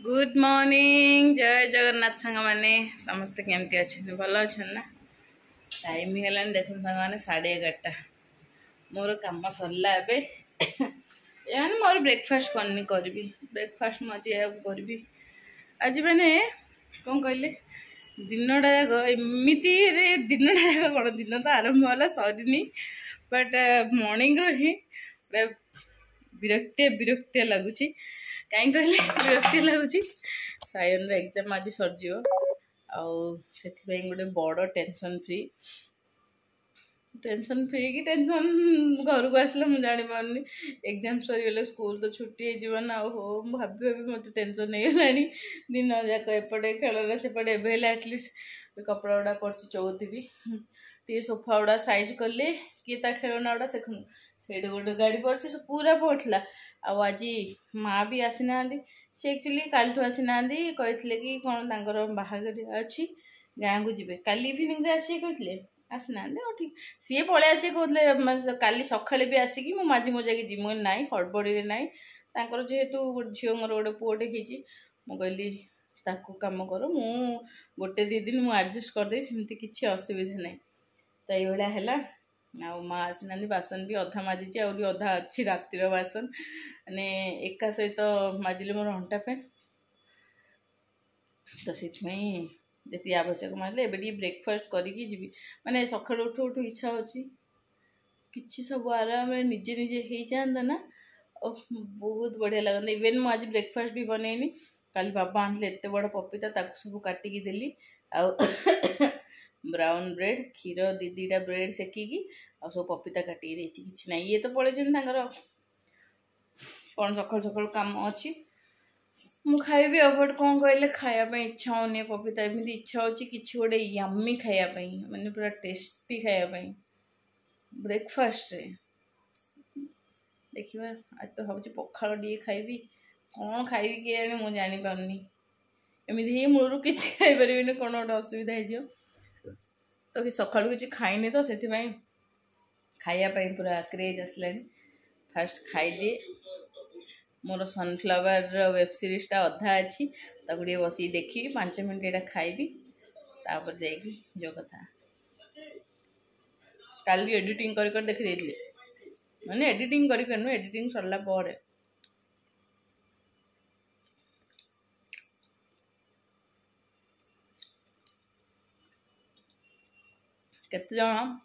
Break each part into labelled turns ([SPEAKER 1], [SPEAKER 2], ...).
[SPEAKER 1] Good morning जय जगन्नाथ सांग मैंने समस्ते केमती अच्छा भल अच्छा ना टाइम है देख सांग 11:30 मोर कम सरला मोर ब्रेकफास्ट करनी करी ब्रेकफास्ट मुझे करी आज मैंने कौन कहले दिनटा जाक एमती दिनटा जाक कौन दिन तो आरंभ है सरीनी बट मॉर्निंग ही विरक्तिया विरक्तिया लगुच कहीं कहले विरक्ति लगुच सायन एग्जाम आज सरजी से गोटे बड़ टेंशन फ्री कि टेंशन घर को आसला मुझे जानी पारनी एग्जाम सरीगले स्कूल तो छुट्टी हो ना हो भाभी भाभी मत टेंशन नहीं गलानी दिन जाक एपटे खेलना सेपटे एवं एटलिस्ट कपड़ा गुड़ा पड़ी चौथी टे सोफा गुड़ा साइज कले किए खेलना गुड़ा से गोटे गाड़ी पड़ी पूरा पड़ता आज माँ भी आसी ना सी एक्चुअली काल आसी ना कहते कि कौन तर बाहागर अच्छी गाँव को जी काली इवनिंग आसिए कहते आसी ना ठीक सी पलि आसिए कहते काली सकाଳେ भी आसिकी मो माझी मजा की जिम ना हड़बड़ी ना जेहेतु झीर गोटे पुओटे कहली कम कर मु गोटे दी दिन मुझे एडजस्ट करदे सेमती किसी असुविधा ना तो ये है आ माँ आसी ना बासन भी अधा माजिचे आहरी अधा अच्छी रातिर बासन माने एका सहित माजिले मोर अंटा पेन तो से जी आवश्यक मारे एबे ब्रेकफास्ट करी जी माने सकाळ उठू उठू इच्छा होची किसी सब आराम निजे निजे हो जाता ना बहुत बढ़िया लगता इवेन मुझे आज ब्रेकफास्ट भी बनईनी काली बाबा आनते एत बड़ पपीता सब काटिकी देली आ ब्राउन ब्रेड क्षीर दीटा ब्रेड सेकिकी आ सब पपीता काटिकी देछि किछि ना ये तो पड़े कौन सकाल सकाल काम अच्छी मु खाइबी बट कौन कहले खायापी इच्छा होनी पपीता एमती इच्छा होची किछि गोटे यम्मी खायापी माने पूरा टेस्टी खायापी ब्रेकफास्ट रे देखिए आज तो भावी पखाड़ टे खाइबी कौन खाइबी किए जाने मुझे जानी पारनी एमती ही मूलर किसी खाई कौन गोटे असुविधा हो तो कि सका किसी खाइनी तो से खायापी पूरा क्रेज आसला फास्ट खाईदिए मोर सनफ्लावर वेब सीरीज टा अधा अच्छी ताको बस देखी 5 मिनट यहाँ खाइबी तापर जाइकी जो कथा काल भी एडिटिंग कर देखी देली माने एडिटिंग कर एडिटिंग सरला पर केते जण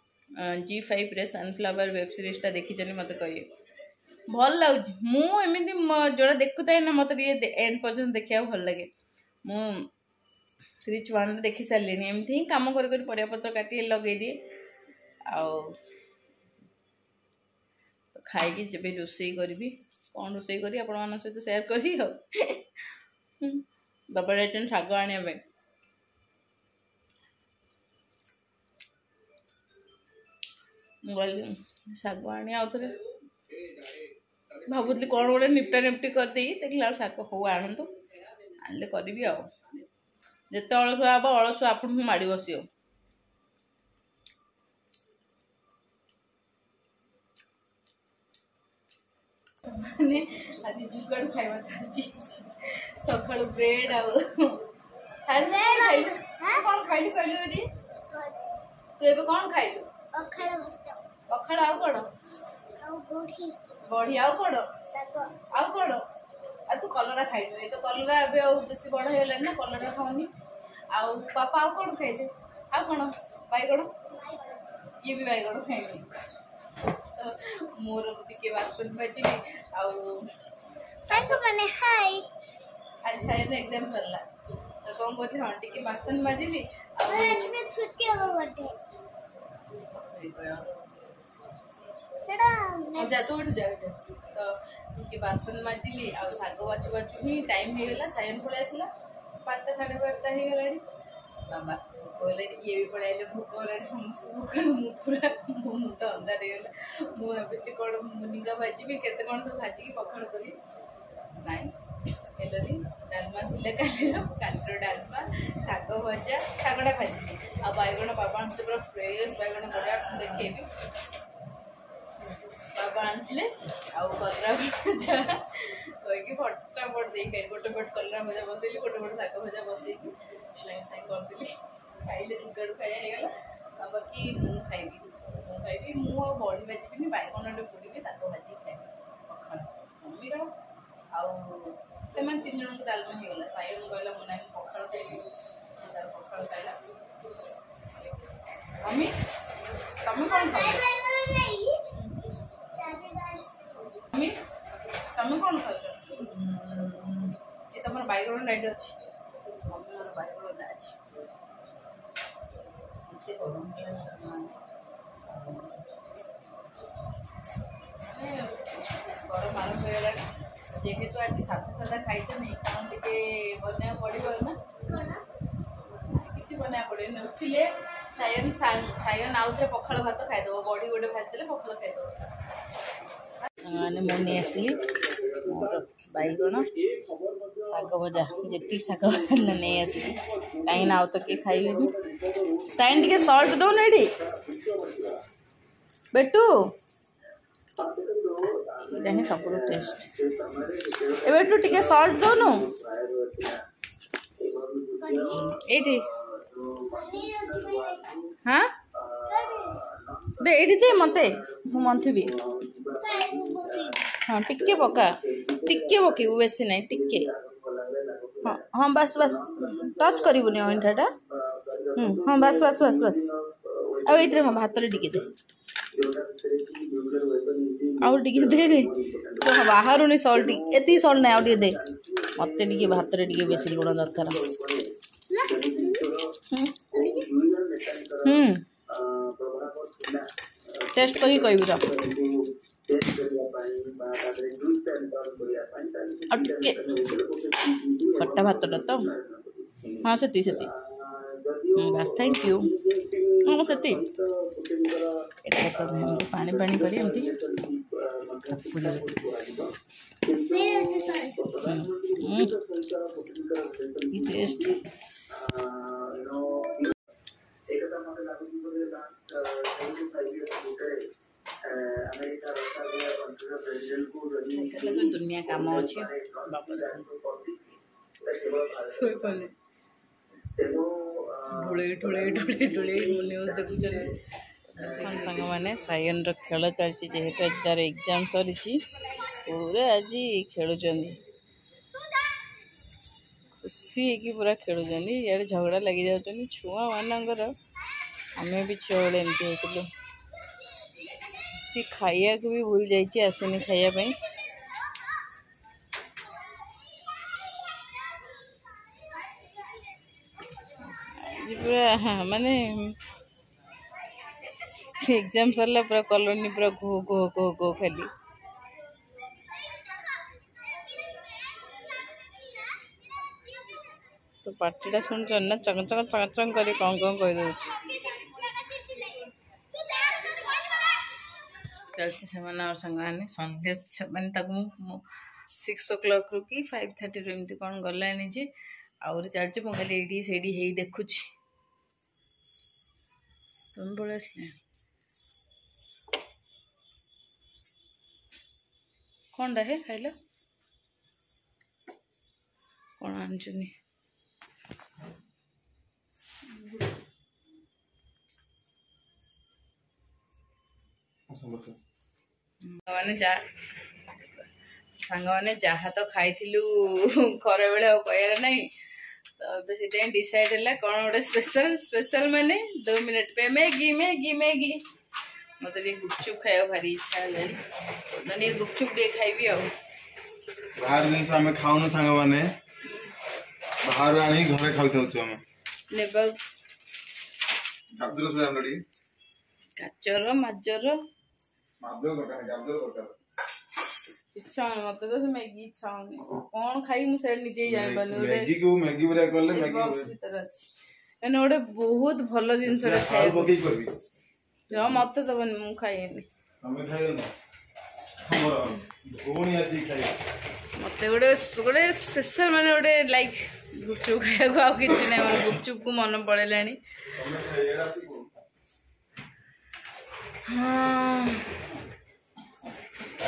[SPEAKER 1] G5 रे सनफ्लावर वेब सीरीज टा देखी मत कहिए भल लगुच मुझे जोड़ा देखुए ना मत एंड पर्यटन देखा भल लगे मु सीरीज 1 देखी सारे एमती ही कम कर परिया पत्र काटी लगे दिए तो खाई जब रोसे करी कौन रोसे करी आपण सहित शेयर करी बाबा जाइछन शाग आने गली शाग आनी आउ थे भावुली कौन गोटे निपटा निपटी करदे देखला शाग हो आणतु आने करी जिते अलसुआ हम अलसुआ आप माड़ी बस मैंने आज जुगाड़ खाइबा चलती सका ब्रेड कौन खाइलु कहलु ये तू ए कौन खाइलु पखाड़ आउ कौन बढ़ी आउ कौन आउ कौन आ तू कलरा खाइबे ये तो कलरा ए बेसी बड़ हो ना कलरा खाऊनी आउ पापा आउ कौन खाइदे आउ कौन बैगण ये भी बैगण खाइबी तो मोर टिके बासन बाजिली हाय आज साइड एग्जाम सरला तो कौन कहते हाँ टिके बासन बाजिली छुट्टी हो बटे जा तू उठ जा तो कि बासन माजिली आ शाग बाचु बाचु ही टाइम हो गला सायन पड़े आसला 5टा 5:30 हो गला बाबा कहले ये भी पड़े भूक गला समस्त भूक पूरा मुंड अंधार होगा मुझे भाभी कौन मुनिगा भाजी केते कौन सब भाजिकी पखाड़ करी ना हेलनी डालमा थे कालीर डालमा शाग भजा शागटा भाजी आ बैगण बाबा पूरा फ्रेश बैगण बढ़िया देखेबी बाबा आनते आउ कलरा भजा कहीकि फटाफट दे खाई गोटे पट कलरा भजा बसैली गोटे पट शाग भजा बसैकी सागे सागे करदेली खाइले जुगाड़ खाइगला बाबा कि खाइबी मु बड़ी भाजी बैगन पोड़ी भाजी खाइबी पखाड़ मम्मी आउ से 3 जन को डालमा होगा सायन कहला मुना पखाड़ खाइबी तार पखाड़ खाइला मम्मी तुम कौन खाओ मम्मी तुम कौन खाओ ये तुम बैगन लाइट अच्छी मम्मी मोर बैगन लाइट अच्छी गरम गरम आरंभ होगा जेहेतु आज सादा सादा खाई नहीं कौन टे बना पड़ो ना किसी बना पड़े उठिले सायन आउ थे पखाड़ भात खाईदेव बड़ी गोटे भाजदे पखाड़ खाईदेव मैंने मुझे आसली मोर बैगन शाग भजा जी शाग नहीं आसली कहीं आउ तो किए खाइबे साइन टे सल्ट दौन ये बेटू ही सब टेस्ट ए बेटू टे सल्ट दौनु ये हाँ दे ये दे मत मंथी हाँ टिके पका टिके पकेबू बेसी ना टिके हाँ हाँ बस बस टच करूनी अंठाटा हाँ बस बस बस बस आउ ये हाँ भात टिके दे आउ टिके दे रे तो बाहर नहीं सल्ट एति सल्ट ना आउ दे मत टिके भात टिके बेसी लुण दरकार टेस्ट करी कहबी तो खट्टा भात तो हाँ से बस थैंक यू हाँ से पानी पानी करी टेस्ट दुनिया काम अच्छे न्यूज देखुं सांग मैंने सायन खेल चलती जेहेतु आज तार एग्जाम सरी पूरा आज खेलुं खुशी है पूरा खेलुं इे झगड़ा लगी जाऊँ छुआ मानकर आम भी छुआ बेले एमती होती सी खाया को भी भूल जाइए आसनी खायापी पूरा हाँ माने एग्जाम सरला पूरा कॉलोनी पूरा घो घो घो घो खाली तो पार्टीटा शुण ना चक चक चक चक कर कौन कहीदे चलते से सांग मैंने संध्या मैंने 6 o'clock रू कि 5:30 एमती कौन गलानी जे आउरी चलचे मुझे खाली ये से देखुची तुम बड़े आसले कौन है खाइल कौन आनी सांग मैंने जहाँ तो खाई खरा बेले कहर ना तो ये डिसाइड है कौन गोटे स्पेशल माने 2 मिनट पे मैगी मैगी मैगी मत गुपचुप खाया भारी इच्छा है गुपचुप टे खाइबी
[SPEAKER 2] बाहर जिन आम खाऊनु सांग मैंने बाहर आनी घरे खाऊ
[SPEAKER 1] गाजर माजर इच्छा मत तो से मैगी इच्छा कौन खाई मुझे निजे जान पानी
[SPEAKER 2] मैगी को मैगी बरा करले मैगी
[SPEAKER 1] भीतर अछि एने ओडे बहुत भलो जिंस रे खाए
[SPEAKER 2] बकी करबी
[SPEAKER 1] जो मत तो बन मु खाइनी
[SPEAKER 2] हमें खाइयो ना हमर भोनी अछि खाइ
[SPEAKER 1] मते गोटे स्पेशल माने गोटे लाइक गुपचुप खाया को आ किछ नै मन गुपचुप को मन पड़ेलानी
[SPEAKER 2] हमें खाइएरा सी को
[SPEAKER 1] हां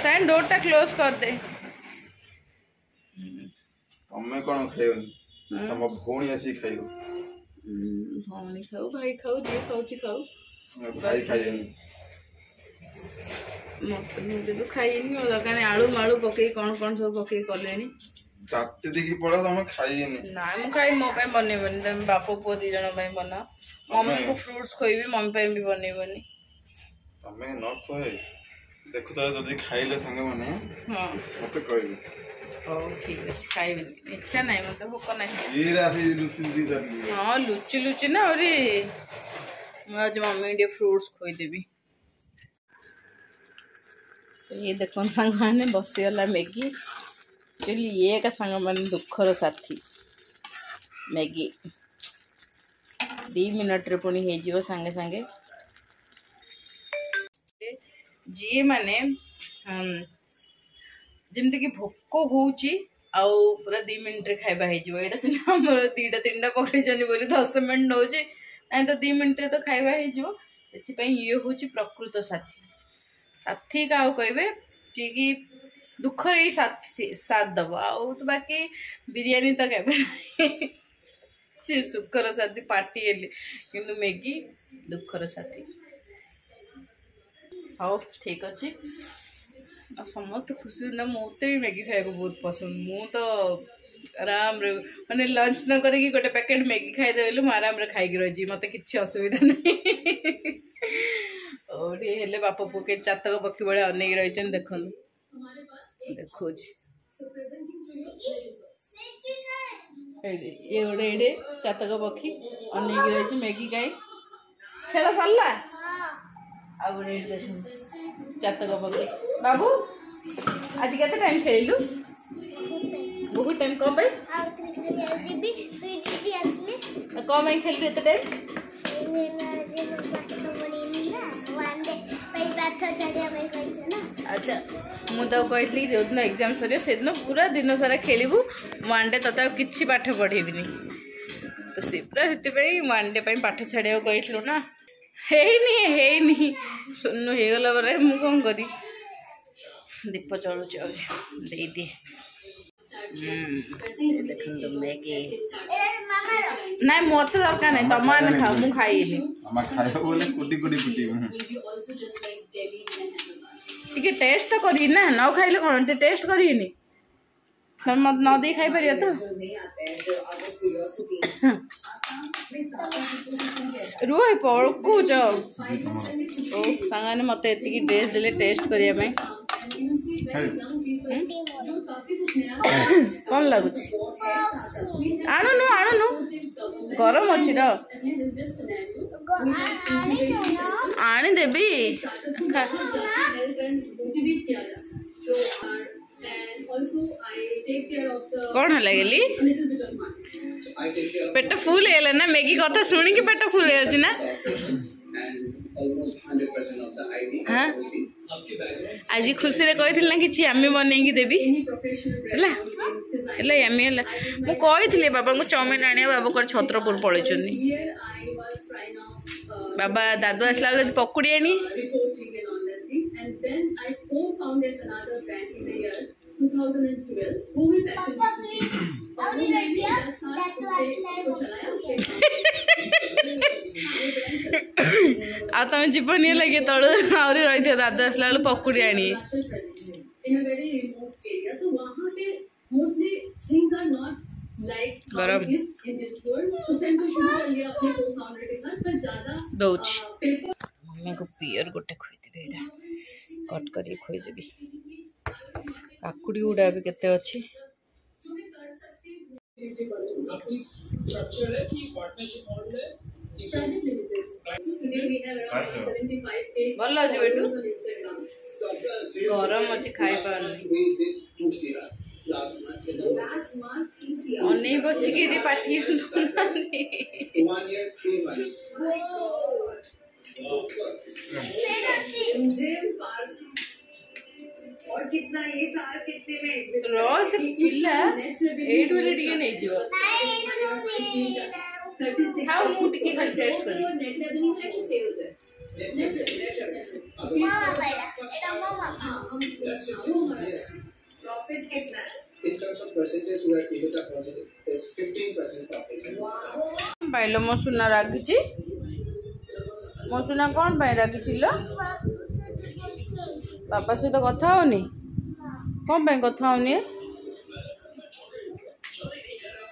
[SPEAKER 1] साइन डोर टा क्लोज कर दे।
[SPEAKER 2] तमें कौन खाइबनी तुम भौणी आसी खाइब
[SPEAKER 1] भौणी खाऊ भाई खाऊ जे खाऊची खाऊ
[SPEAKER 2] भाई खाइबनी
[SPEAKER 1] मत मुझे तो खाइनी मो दरकार आलू मालू पकई कौन कौन सब पकई कलेनी
[SPEAKER 2] चाटे देखी पड़ा तुम खाइबनी
[SPEAKER 1] ना मु खाई मो पे बनेबनी तुम बाप पुओ दी जण पे बना मम्मी को फ्रूट्स खोइबी मम्मी पे भी बनेबनी
[SPEAKER 2] तमें न कहे देखु तो जदी खाइले संग माने
[SPEAKER 1] हां
[SPEAKER 2] मते कहबी
[SPEAKER 1] ओ ठीक है खाइबी इच्छा नहीं मते भूख नहीं
[SPEAKER 2] ये रासी लुची लुची जाती
[SPEAKER 1] हां लुची लुची ना अरे मैं आज मम्मी के फ्रूट्स खोई देबी। ये देखो संग माने बसीगला मैगी एक्चुअली ये का संग माने दुखर साथी मैगी 2 मिनट रे पुणी हे जीव संगे संगे जी माने जमती कि भोक होची आउ पूरा 2 मिनट रे खाइबा हे जीव एटा सिना हमर 2-3टा पकई जनी बोली 10 मिनट नौचे नहीं तो 2 मिनट रे तो खाइबा हे जीव सेति पई ये होची प्रकृत साथी साथी का कहबे जी कि दुख रे साथी साथ दबा आउ तो बाकी बिरयानी तो कहबे से सुखर साथी पार्टी हेले किंतु मैगी दुखर साथी हाँ ठीक अच्छे समस्त खुशी ना मत भी मैगी खाया बहुत पसंद मु तो आराम रे माने लंच न करके गोटे पैकेट मैगी खाईदे मु आराम रे खाई रही मत कि असुविधा नहीं और ये हेले बाप पुओ के चातक पक्षी बड़े अनेक रही देख देखो ये गोटे ये चातक पक्षी अनेक रही मैगी खाई खेल सरला आ गोटे चातक पक्षी बाबू आज के टाइम खेलु बहुत टाइम कौन कौन खेलु एत टाइम अच्छा मुझे कही जो दिन एग्जाम सर से दिन पूरा दिन सारा खेलू वन डे तथा किसी पाठ पढ़ेबी तो सी पूरा से वन डे पाठ छाड़ा कहलु ना है सुन होगला पर मु कौन करी दीप चलुच दे दिए मैगी ना मत दरकार नहीं तुम मैंने खाओ मुझे खाइबी टे टेस्ट तो करी ना न खाइले कौन टेस्ट करी मत न दे खाई पार तो रुह पड़कुच सांग मत ड्रेस देले टेस्ट करने कौन लगुच आणुनु आणुनु गरम अच्छी आनी देवी कौन है लगे पेट फुल है ना मैगी कथा शुणी पेट फुल है ना हाँ आज खुशी रे कही ना कि आमी बनई देवी आमी मुझे बाबा को चाउमिन आने बाबा को छत्रपुर पड़े बाबा दादू आसला बेले पकुड़ी आनी आ तुम जीवन लगे तलू आहरी रही दादा आसला बेले पकुड़ी आनी गरम दौच मम्मी को पियर गोटे खोईदेवी कट कर खोईदेवी काकुड़ी गुड़ा भी केते अच्छी भल अच्छे बेटू गरम अच्छी खाई पानी बसिक पाठी
[SPEAKER 3] और कितना ये साल कितने में
[SPEAKER 1] रस पिल्ला 8 वाले टिके नहीं जीव हाउ मु टिके खाली टेस्ट करी
[SPEAKER 3] नेट रेवेन्यू है कि सेल्स है नेट प्रॉफिट कितना है?
[SPEAKER 4] In terms of percentage, we are EBITDA positive. It's 15% profit.
[SPEAKER 1] Pilo मो सुना रागिची मो सुना कौन पाई रागिची लो बापा सहित कथा होनी कौन पाई कथा होनी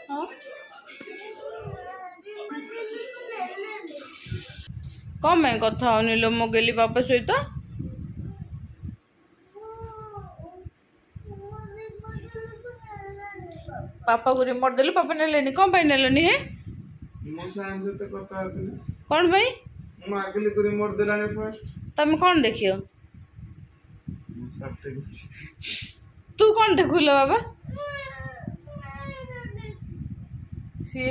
[SPEAKER 1] हाँ कौन पाई कथा होनी लो मो गेली बापा सहित पापा को रिमोट देलु पापा नेलेनी कौन पाई नेलोनी है
[SPEAKER 2] मो साइन से तो कथा होती
[SPEAKER 1] कौन भाई
[SPEAKER 2] मो आगली को रिमोट देलाने फर्स्ट
[SPEAKER 1] तमे कौन देखियो
[SPEAKER 2] मो सब टे
[SPEAKER 1] तू कौन देखुलो बाबा सी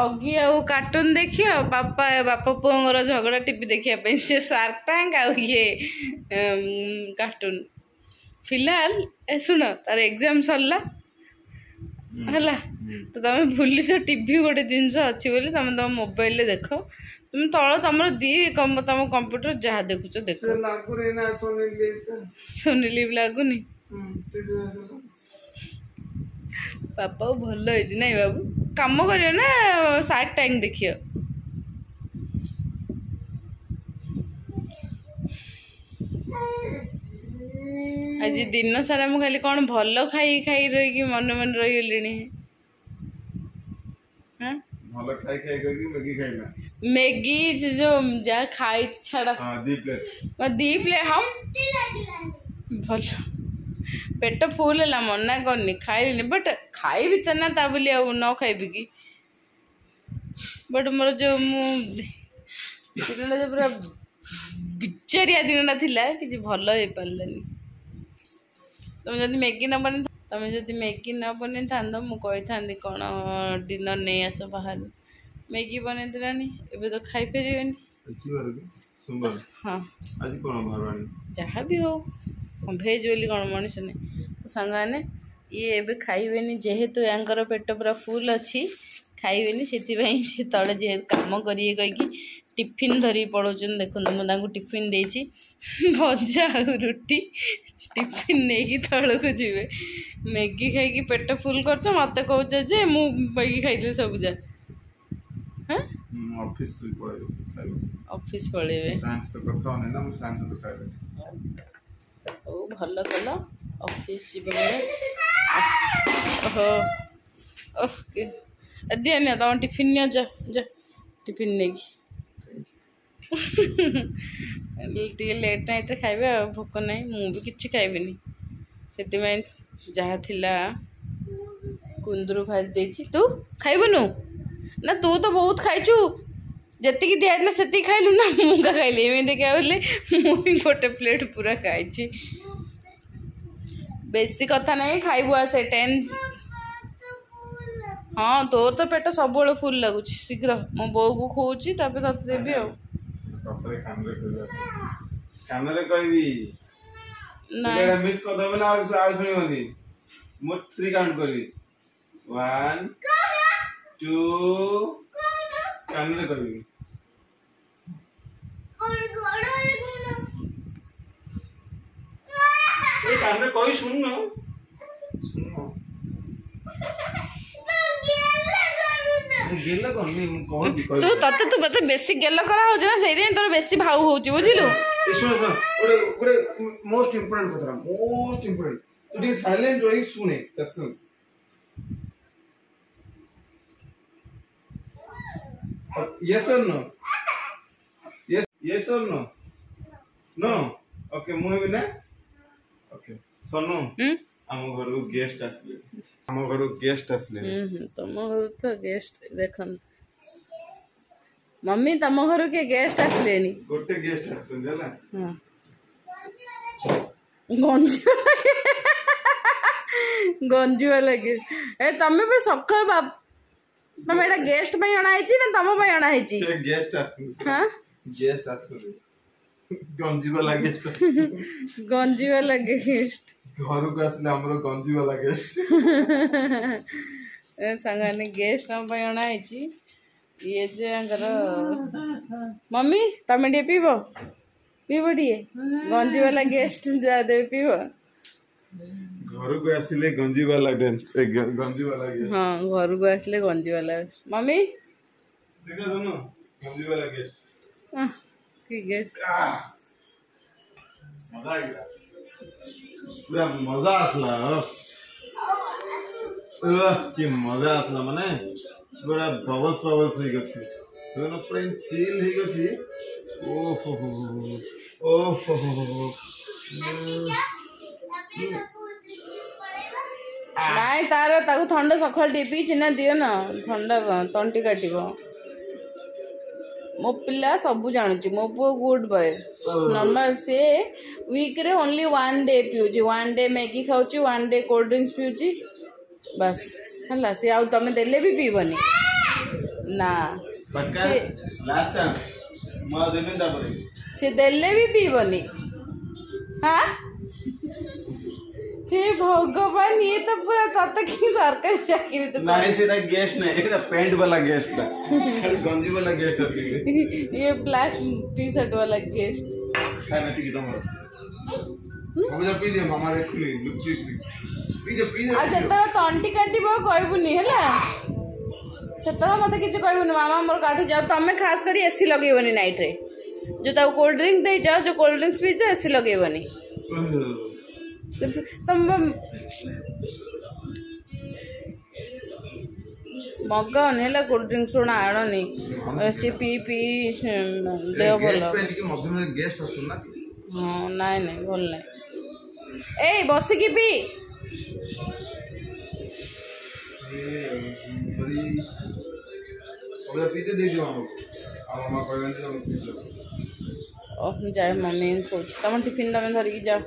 [SPEAKER 1] अगी आ कार्टून देखियो बापा बापा पुओंगर झगड़ा टीवी देखिया पे से शार्क टैंक आ ये कार्टून फिलहाल ए सुन तार एग्जाम सरला हला तो तुम भूली तो टीवी गोटे जिनस अच्छी बोली तुम तुम मोबाइल देख तुम तल तुम दी तुम कंप्यूटर जहाँ देखुच देख सोनी लिव लगुनि पापा भल नहीं बाबू कम करियो ना शार्क टैंक देखियो आज दिन सारा मुझे खाली कौन भल खाई खाई रही मन मन रही
[SPEAKER 2] भलो खाई खाई करके मैगी खाइला
[SPEAKER 1] मैगी जो जा खाई छाड़ा
[SPEAKER 2] हां दी प्लेट
[SPEAKER 1] हम भल पेट फुल है मना करनी खाइली बट खाइबी तो ना ता बोली आ न खाइबी कि बट मोर जो जो पूरा बिचारिया दिन थिला कि भल हो पारानी तुम जब मैगी न बन तुम जब मैगी न बन था मुझे था कौन डिनर नहीं आस बाहर मैगी बन देलानी एबे तो खाई फेरबेनी हाँ
[SPEAKER 2] आज कोन भरवानी
[SPEAKER 1] जहाँ भी हो भेज बोली कौन मनीष नहीं सांग ये एबे खाइबेनी जेहेतु यांकर पेट पूरा फुल अच्छी खाइबेनी से तले जेहेतु काम करिए कहीकि टिफिन धरी पड़ोचन देखो मुझे टिफिन देची भजा रुटी टिफिन नहीं तल को जी मैगी खाई पेट फुल कर मत कह जे मु मैगी खाई सब जा हाँ
[SPEAKER 2] ऑफिस को पळेबे
[SPEAKER 1] ऑफिस पळेबे
[SPEAKER 2] साइंस तो कथा होने ना मु साइंस तो खाइबे
[SPEAKER 1] ओ भल कल ऑफिस जीवे ओहो ओके दिया ना तुम टिफिन नि जा जा टिफिन नहीं टे लेट नाइट खाइबे भोक नहीं मुझे किसी खाइबेनी से जहाँ थिला कुंदरू भाज देची तू खाइबुनु ना तू तो बहुत खाइचु जी दिखाई से खाइलु ना मुझे खाइली एवं देखा बोले मुझे गोटे प्लेट पूरा खाई बेसी कथा नहीं खाइबु आसे 10 हाँ तोर तो पेट सब फुल लगुच शीघ्र मो बो को खोची तबे तते देबी आ
[SPEAKER 2] कानरे कहबी
[SPEAKER 1] ना
[SPEAKER 2] एटा मिस कर दबे ना आ सुनियोनी मो 3 काउंट करी 1 2 कानरे कहबी ए कानरे कहि सुन न गेल करनी कहबी
[SPEAKER 1] तू तते तू बते बेसी गेल करा हो ना सेही तोर बेसी भाव होची बुझिलु
[SPEAKER 2] सुन ओरे मोस्ट इंपोर्टेंट तू डी साइलेंट रही सुने patience yes or no yes or no no okay मु भी ना okay सुनो हम घर को गेस्ट आसले
[SPEAKER 1] तुम घर तो गेस्ट देखन मम्मी तुम घर के गेस्ट आसलेनी
[SPEAKER 2] गोटे गेस्ट आसन जाला
[SPEAKER 1] हां गंजी वाला के ए तमे पे सखर बाप तमे एटा गेस्ट पे आना है ना तम पे आना है
[SPEAKER 2] गेस्ट आसन
[SPEAKER 1] हां
[SPEAKER 2] गेस्ट आसन गंजी वाला
[SPEAKER 1] गेस्ट
[SPEAKER 2] घर को आसले हमरो गंजी वाला गेस्ट
[SPEAKER 1] संगाने गेस्ट हम पे आना है ये जे अंगर मम्मी तमे डे पीबो पीब टे गंजी वाला गेस्ट जा दे पीब
[SPEAKER 2] घर को आसिले गंजी वाला डांस गंजी वाला गेस्ट
[SPEAKER 1] हाँ घर को आसले गंजी वाला मम्मी
[SPEAKER 2] देखा सुनो गंजी वाला गेस्ट
[SPEAKER 1] की गेस्ट
[SPEAKER 2] मजा आएगा पूरा मजा आसला कि मजा आसला माने पूरा बबल्स बबल्स ही गछि दोनों पूरा चिल ही गछि ओहो
[SPEAKER 1] नाई तार ताकू थंडा सकाल टी पी चिना दियो ना थंडा तंटी काटिब मो पिला सब जानुची मो पु गुड बॉय नंबर से वीक रे ओनली 1 डे पिउची 1 डे मैगी खाउची 1 डे कोल्ड ड्रिंक्स पिउची बस हला से आउ तमे देले भी पीबनी ना
[SPEAKER 2] पक्का लास्ट चांस म देने दाबरे
[SPEAKER 1] से देले भी पीबनी हाँ थे भगवान ये तो पूरा तब तक ही सरकारी चाकरी तो
[SPEAKER 2] नहीं सेटा गेस्ट नहीं एटा पैंट वाला गेस्ट था खाली गंजी वाला गेस्ट है
[SPEAKER 1] ये ब्लैक टी शर्ट वाला गेस्ट
[SPEAKER 2] खाना टी तमर हम जा पी दे मामा रे खुली लुची पी दे
[SPEAKER 1] अच्छा तो तंटी काटिबो कहबुनी हैला सेतरा मते किछ कहबुनी मामा मोर काटू जाओ तमे खास करी एसी लगेबनी नाइट रे जो ता कोल्ड ड्रिंक दे जाओ जो कोल्ड ड्रिंक्स पी जाओ एसी लगेबनी तुम मगाओ नेला कोल्ड ड्रिंक्स सोना आड़नी एसी पी पी देह भल
[SPEAKER 2] मध्य में गेस्ट आसु ना
[SPEAKER 1] हाँ नाई नाई भल नाई ए बसिकी पी
[SPEAKER 2] अब पीते दे दियो हमको आ मामा कहन जे हम
[SPEAKER 1] जाए मम्मी खोज तुम टिफिन तुम धरिकी जाओ